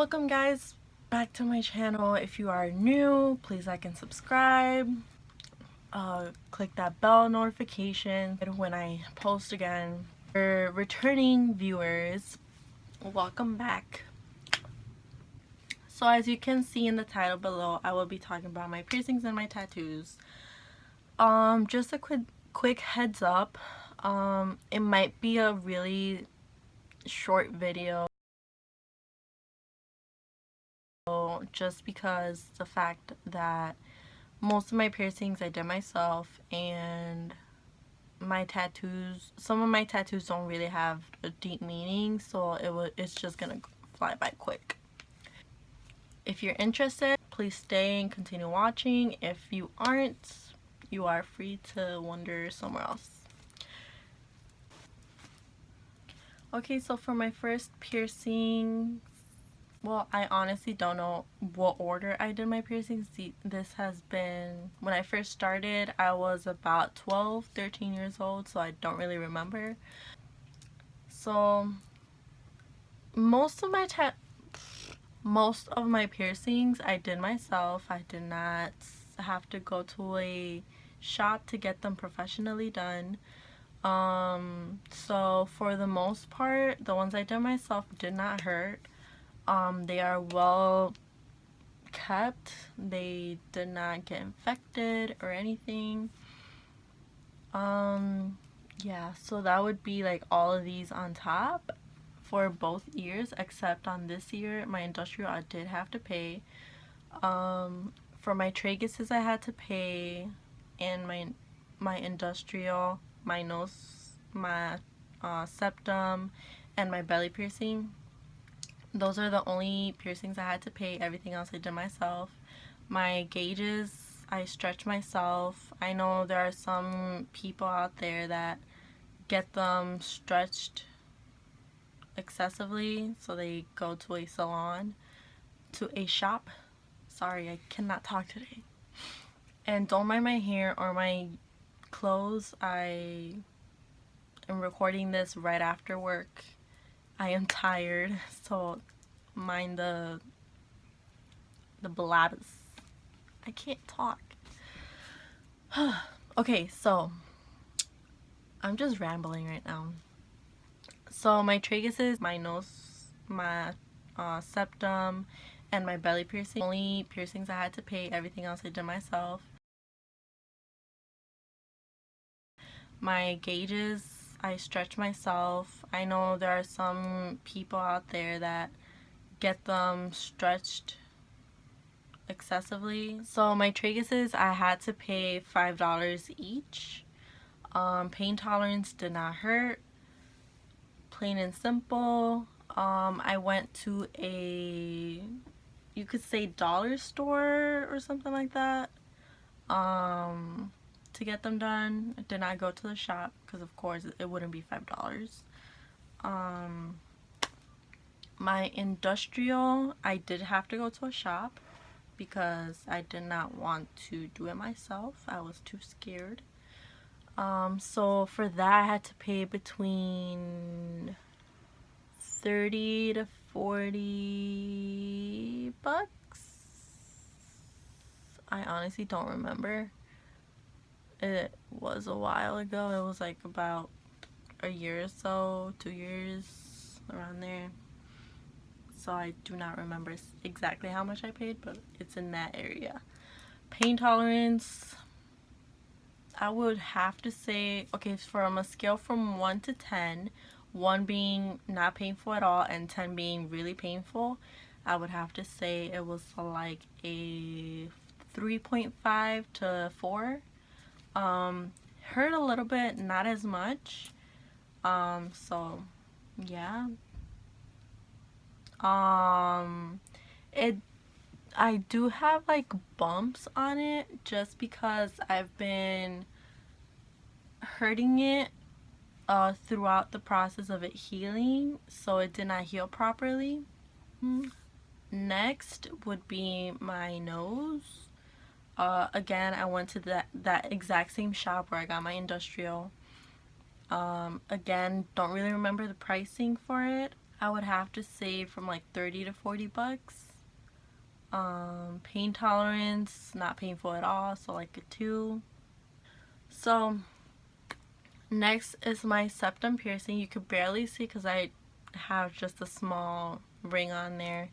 Welcome guys back to my channel. If you are new, please like and subscribe. Click that bell notification when I post again. For returning viewers, welcome back. So as you can see in the title below, I will be talking about my piercings and my tattoos. Just a quick heads up, it might be a really short video just because the fact that most of my piercings I did myself, and my tattoos, some of my tattoos don't really have a deep meaning, so it's just gonna fly by quick. If you're interested, please stay and continue watching. If you aren't, you are free to wander somewhere else. Okay, so for my first piercing, well, I honestly don't know what order I did my piercings. This has been, when I first started, I was about 12, 13 years old, so I don't really remember. So most of my piercings I did myself. I did not have to go to a shop to get them professionally done. So for the most part, the ones I did myself did not hurt. They are well kept. They did not get infected or anything. Yeah, so that would be like all of these on top for both ears, except on this ear, my industrial, I did have to pay. For my traguses, I had to pay, and my industrial, my nose, my septum, and my belly piercing. Those are the only piercings I had to pay. Everything else I did myself. My gauges, I stretch myself. I know there are some people out there that get them stretched excessively, so they go to a salon, to a shop. Sorry, I cannot talk today. And don't mind my hair or my clothes. I am recording this right after work. I am tired, so mind the blabbers. I can't talk. Okay, so I'm just rambling right now. So my traguses, my nose, my septum, and my belly piercing. Only piercings I had to pay. Everything else I did myself. My gauges, I stretch myself. I know there are some people out there that get them stretched excessively. So my traguses, I had to pay $5 each. Pain tolerance did not hurt. Plain and simple. I went to a, you could say, dollar store or something like that, to get them done. I did not go to the shop because of course it wouldn't be $5. My industrial, I did have to go to a shop because I did not want to do it myself. I was too scared. So for that I had to pay between 30 to 40 bucks. I honestly don't remember. It was a while ago. It was like about a year or so, 2 years, around there. So I do not remember exactly how much I paid, but it's in that area. Pain tolerance, I would have to say, okay, from a scale from 1 to 10, 1 being not painful at all and 10 being really painful, I would have to say it was like a 3.5 to 4. Hurt a little bit, not as much. So yeah. It, I do have like bumps on it just because I've been hurting it throughout the process of it healing, so it did not heal properly. Next would be my nose. Again, I went to that exact same shop where I got my industrial. Again, don't really remember the pricing for it. I would have to say from like 30 to 40 bucks. Pain tolerance, not painful at all, so like a 2. So next is my septum piercing. You could barely see because I have just a small ring on there.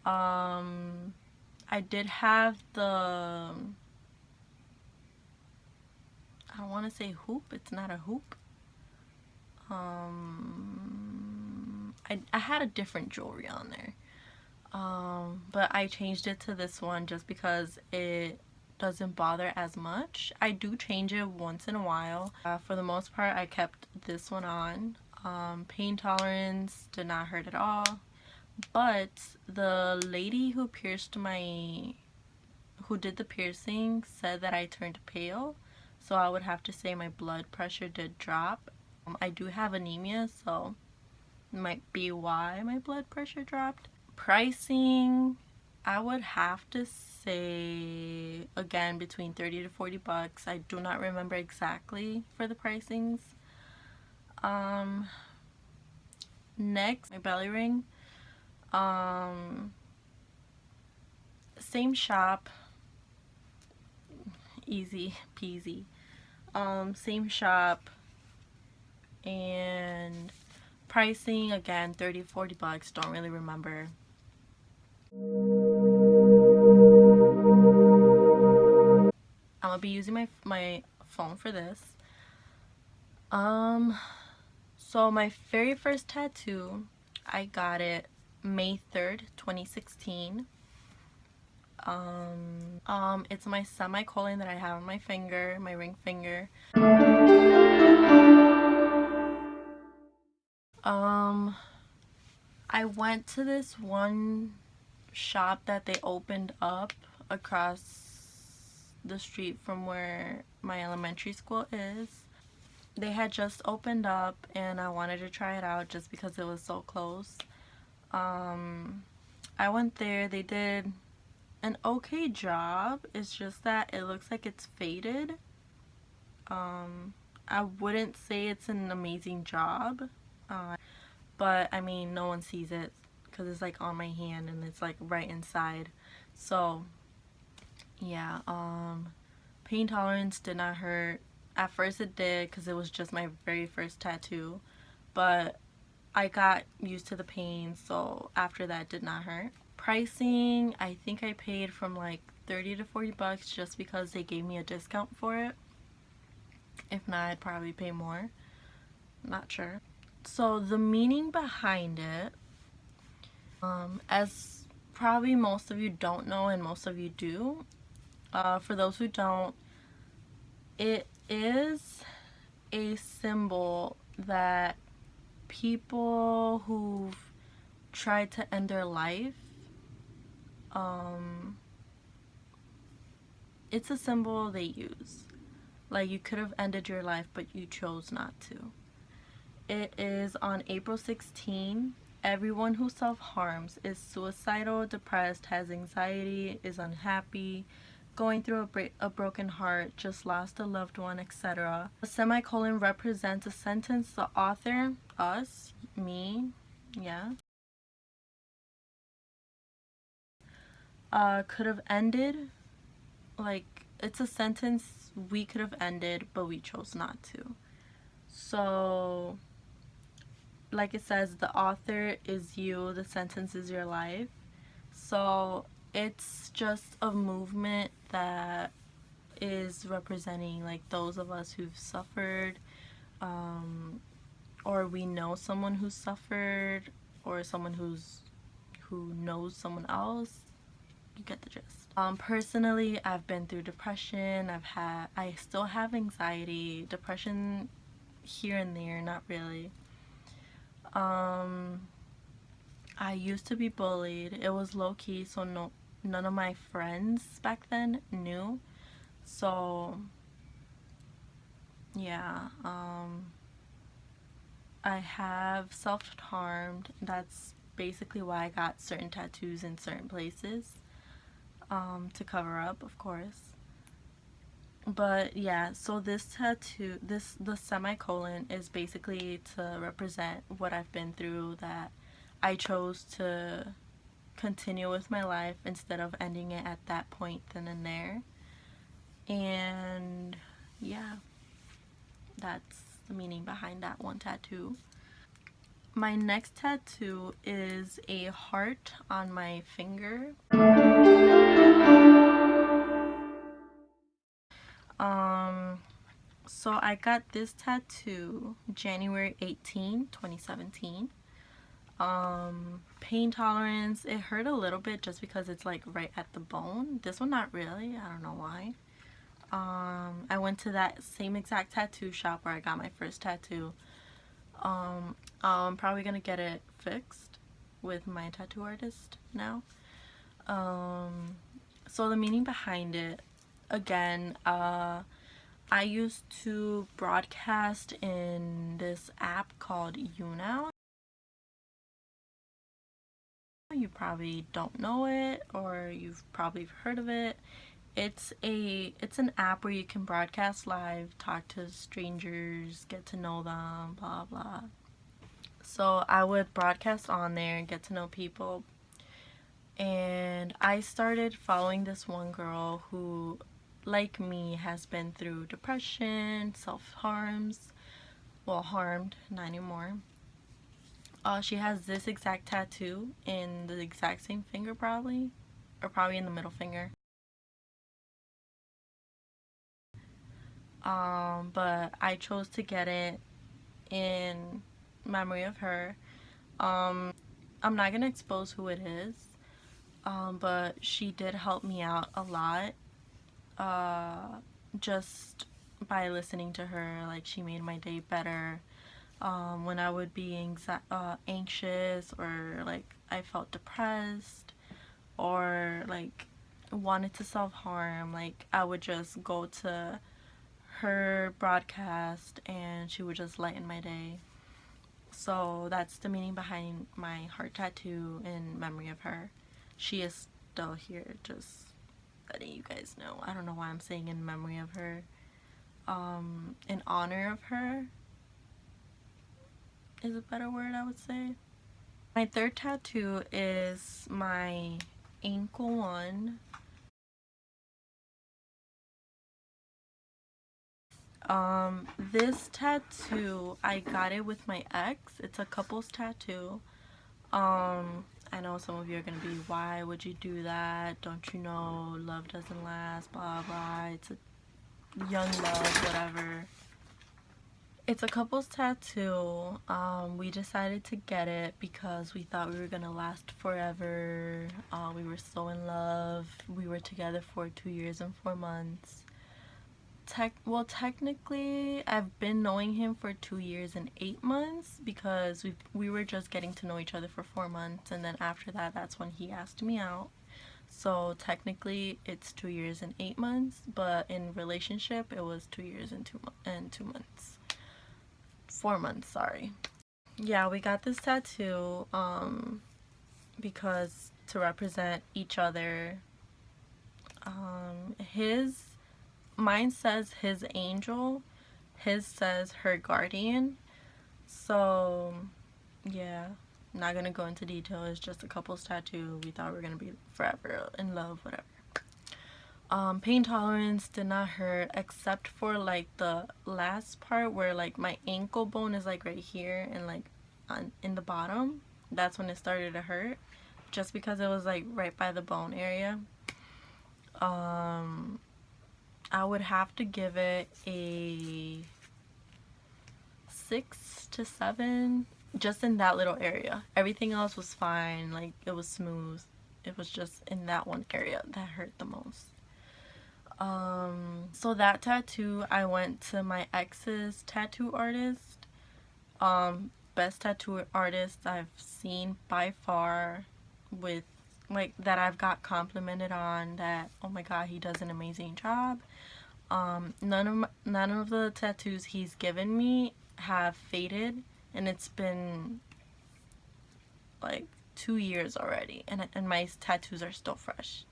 I did have the, I don't want to say hoop, it's not a hoop. I had a different jewelry on there. But I changed it to this one just because it doesn't bother as much. I do change it once in a while. For the most part, I kept this one on. Pain tolerance did not hurt at all. But the lady who did the piercing said that I turned pale. So I would have to say my blood pressure did drop. I do have anemia, so it might be why my blood pressure dropped. Pricing, I would have to say, again, between 30 to 40 bucks. I do not remember exactly for the pricings. Next, my belly ring. Same shop. Easy peasy. Same shop. And pricing, again, 30 to 40 bucks. Don't really remember. I'm gonna be using my phone for this. So my very first tattoo, I got it May 3rd, 2016. It's my semicolon that I have on my finger, my ring finger. I went to this one shop that they opened up across the street from where my elementary school is. They had just opened up and I wanted to try it out just because it was so close. I went there. They did an okay job. It's just that it looks like it's faded. I wouldn't say it's an amazing job, but I mean, no one sees it because it's like on my hand and it's like right inside. So yeah, pain tolerance did not hurt. At first it did because it was just my very first tattoo, but I got used to the pain, so after that it did not hurt. Pricing, I think I paid from like 30 to 40 bucks just because they gave me a discount for it. If not, I'd probably pay more. Not sure. So the meaning behind it, as probably most of you don't know and most of you do, for those who don't, it is a symbol that people who've tried to end their life, it's a symbol they use. Like, you could have ended your life, but you chose not to. It is on April 16. Everyone who self-harms is suicidal, depressed, has anxiety, is unhappy, going through a broken heart, just lost a loved one, etc. A semicolon represents a sentence the author, us, me, yeah, could have ended. Like, it's a sentence we could have ended, but we chose not to. So, like it says, the author is you, the sentence is your life. So it's just a movement that is representing like those of us who've suffered, or we know someone who's suffered, or someone who knows someone else. You get the gist. Personally, I've been through depression. I still have anxiety, depression here and there, not really. I used to be bullied. It was low key, so none of my friends back then knew. So yeah, I have self-harmed. That's basically why I got certain tattoos in certain places, to cover up, of course. But yeah, so this tattoo, the semicolon is basically to represent what I've been through, that I chose to continue with my life instead of ending it at that point then and there. And yeah, that's the meaning behind that one tattoo. My next tattoo is a heart on my finger. Um, so I got this tattoo January 18, 2017. Pain tolerance, it hurt a little bit just because it's like right at the bone. This one not really, I don't know why. I went to that same exact tattoo shop where I got my first tattoo. I'm probably gonna get it fixed with my tattoo artist now. So the meaning behind it, again, I used to broadcast in this app called YouNow. You probably don't know it, or you've probably heard of it. It's an app where you can broadcast live, talk to strangers, get to know them, blah blah. So I would broadcast on there and get to know people. And I started following this one girl who, like me, has been through depression, self-harms, well, harmed, not anymore. She has this exact tattoo in the exact same finger probably, or probably in the middle finger. But I chose to get it in memory of her. I'm not gonna expose who it is, but she did help me out a lot. Uh, just by listening to her, like she made my day better. When I would be anxious, or like I felt depressed, or like wanted to self-harm, like I would just go to her broadcast and she would just lighten my day. So that's the meaning behind my heart tattoo in memory of her. She is still here, just letting you guys know. I don't know why I'm saying in memory of her. In honor of her is a better word, I would say. My third tattoo is my ankle one. This tattoo, I got it with my ex. It's a couple's tattoo. I know some of you are gonna be, why would you do that? Don't you know love doesn't last, blah blah. It's a young love, whatever. It's a couple's tattoo. We decided to get it because we thought we were gonna last forever. We were so in love. We were together for 2 years and 4 months. Technically, I've been knowing him for 2 years and 8 months because we were just getting to know each other for 4 months, and then after that, that's when he asked me out. So technically, it's 2 years and 8 months, but in relationship, it was 2 years and 2 months, 4 months. Sorry. Yeah, we got this tattoo because to represent each other. His Mine says his angel, his says her guardian. So yeah, not gonna go into detail. It's just a couple's tattoo. We thought we were gonna be forever in love, whatever. Pain tolerance did not hurt except for like the last part where like my ankle bone is like right here and like in the bottom. That's when it started to hurt, just because it was like right by the bone area. I would have to give it a 6 to 7, just in that little area. Everything else was fine, like it was smooth. It was just in that one area that hurt the most. So that tattoo, I went to my ex's tattoo artist. Best tattoo artist I've seen by far, with like that I've got complimented on, that oh my god, he does an amazing job. None of the tattoos he's given me have faded, and it's been like 2 years already, and my tattoos are still fresh.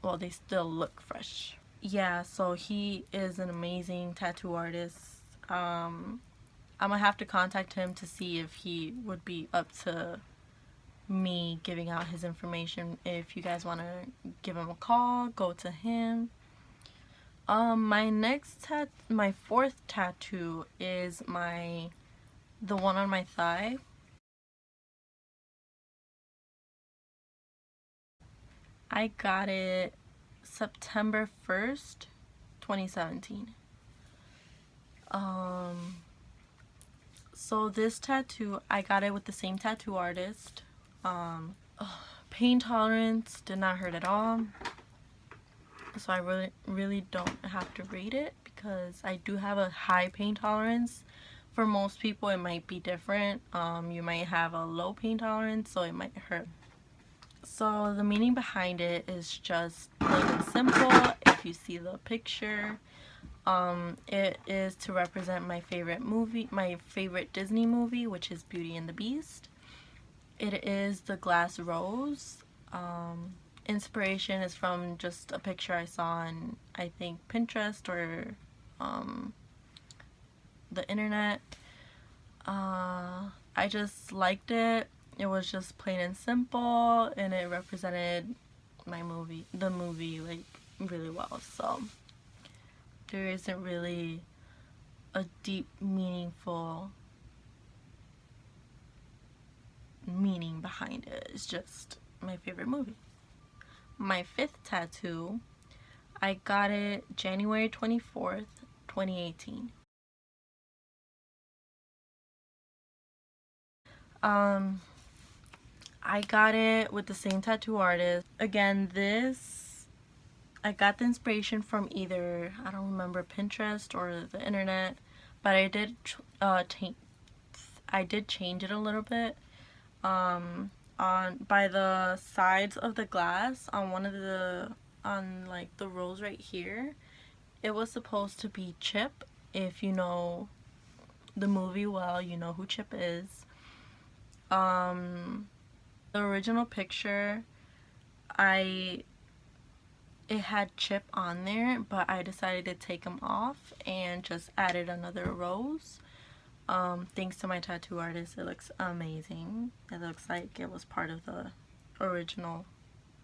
Well, they still look fresh. Yeah, so he is an amazing tattoo artist. I'm gonna have to contact him to see if he would be up to me giving out his information. If you guys want to give him a call, go to him. My fourth tattoo is the one on my thigh. I got it September 1st, 2017. So this tattoo, I got it with the same tattoo artist. Pain tolerance did not hurt at all. So I really don't have to rate it because I do have a high pain tolerance. For most people it might be different. You might have a low pain tolerance, so it might hurt. So the meaning behind it is just plain and simple. If you see the picture, it is to represent my favorite movie, my favorite Disney movie, which is Beauty and the Beast. It is the glass rose. Inspiration is from just a picture I saw on, I think, Pinterest or the internet. I just liked it. It was just plain and simple, and it represented the movie, like, really well. So there isn't really a deep, meaningful meaning behind it. It's just my favorite movie. My fifth tattoo, I got it January 24th, 2018. I got it with the same tattoo artist. Again, I got the inspiration from either, I don't remember, Pinterest or the internet, but I did change it a little bit. By the sides of the glass on like the rose right here, it was supposed to be Chip. If you know the movie well, you know who Chip is. The original picture, it had Chip on there, but I decided to take him off and just added another rose. Thanks to my tattoo artist, it looks amazing. It looks like it was part of the original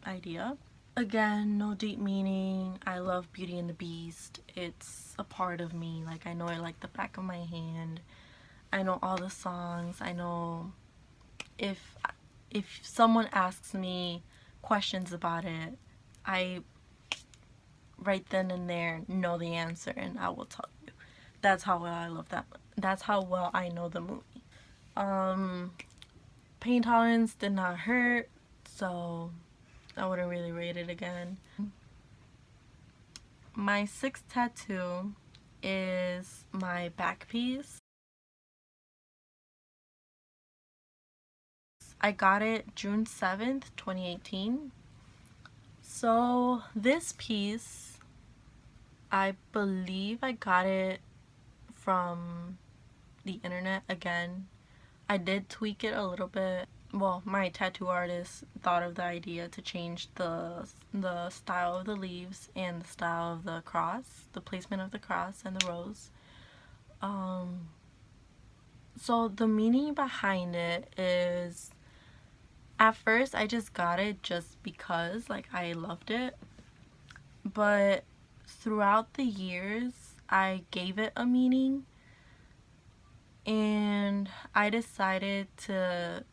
idea. Again, no deep meaning. I love Beauty and the Beast. It's a part of me. Like, I know it like the back of my hand. I know all the songs. I know if someone asks me questions about it, I right then and there know the answer and I will tell you. That's how well I love that. That's how well I know the movie. Pain tolerance did not hurt, so I wouldn't really rate it again. My sixth tattoo is my back piece. I got it June 7th, 2018. So this piece, I believe I got it from the internet again. I did tweak it a little bit. Well, my tattoo artist thought of the idea to change the style of the leaves and the style of the cross, the placement of the cross and the rose. So the meaning behind it is, at first I just got it just because, like, I loved it, but throughout the years I gave it a meaning, and I decided to,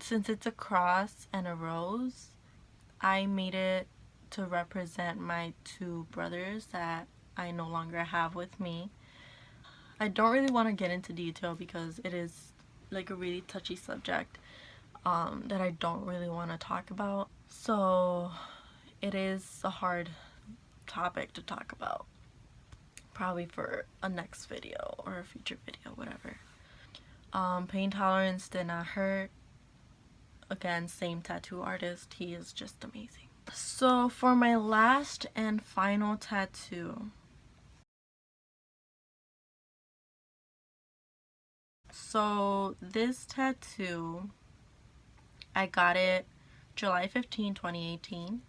since it's a cross and a rose, I made it to represent my two brothers that I no longer have with me. I don't really want to get into detail because it is like a really touchy subject that I don't really want to talk about. So it is a hard topic to talk about. Probably for a next video or a future video, whatever. Pain tolerance did not hurt. Again, same tattoo artist. He is just amazing. So for my last and final tattoo, so this tattoo, I got it July 15, 2018.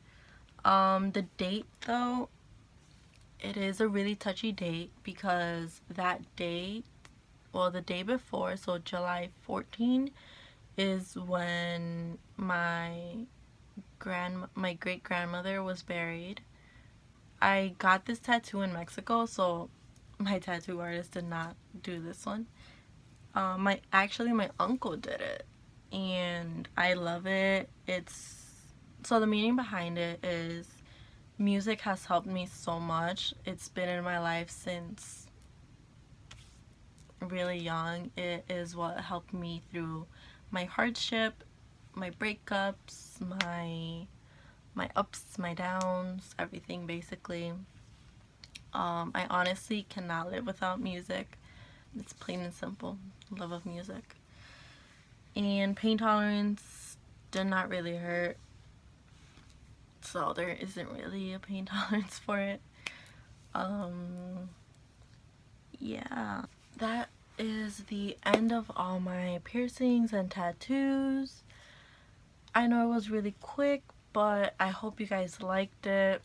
The date though, it is a really touchy date because that date, well, the day before, so July 14, is when my great grandmother was buried. I got this tattoo in Mexico, so my tattoo artist did not do this one. My uncle did it, and I love it. So the meaning behind it is music has helped me so much. It's been in my life since really young. It is what helped me through my hardship, my breakups, my ups, my downs, everything basically. I honestly cannot live without music. It's plain and simple. Love of music. And pain tolerance did not really hurt, so there isn't really a pain tolerance for it. Yeah, that is the end of all my piercings and tattoos. I know it was really quick, but I hope you guys liked it.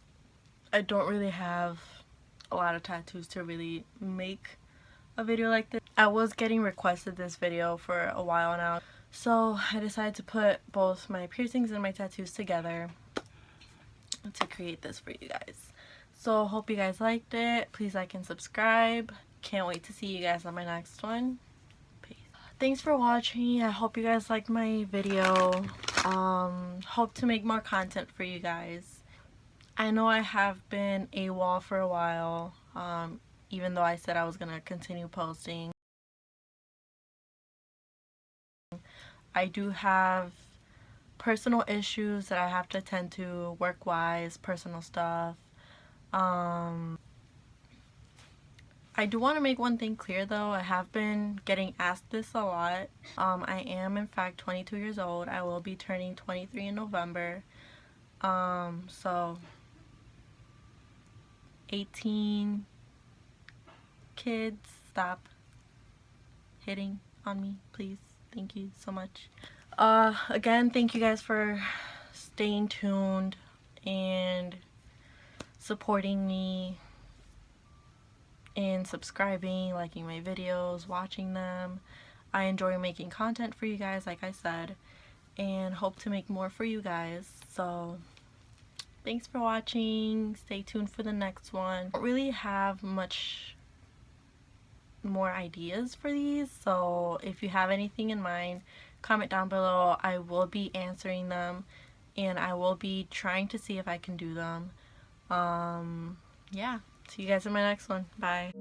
I don't really have a lot of tattoos to really make a video like this. I was getting requested this video for a while now, so I decided to put both my piercings and my tattoos together to create this for you guys. So hope you guys liked it. Please like and subscribe. Can't wait to see you guys on my next one. Peace. Thanks for watching. I hope you guys liked my video. Hope to make more content for you guys. I know I have been AWOL for a while, even though I said I was gonna continue posting. I do have personal issues that I have to attend to, work-wise, personal stuff. I do want to make one thing clear though. I have been getting asked this a lot. I am in fact 22 years old. I will be turning 23 in November. So 18 kids, stop hitting on me, please. Thank you so much. Again, thank you guys for staying tuned and supporting me and subscribing, liking my videos, watching them. I enjoy making content for you guys, like I said, and hope to make more for you guys. So thanks for watching. Stay tuned for the next one. I don't really have much more ideas for these, so if you have anything in mind, comment down below. I will be answering them, and I will be trying to see if I can do them. Yeah, see you guys in my next one. Bye.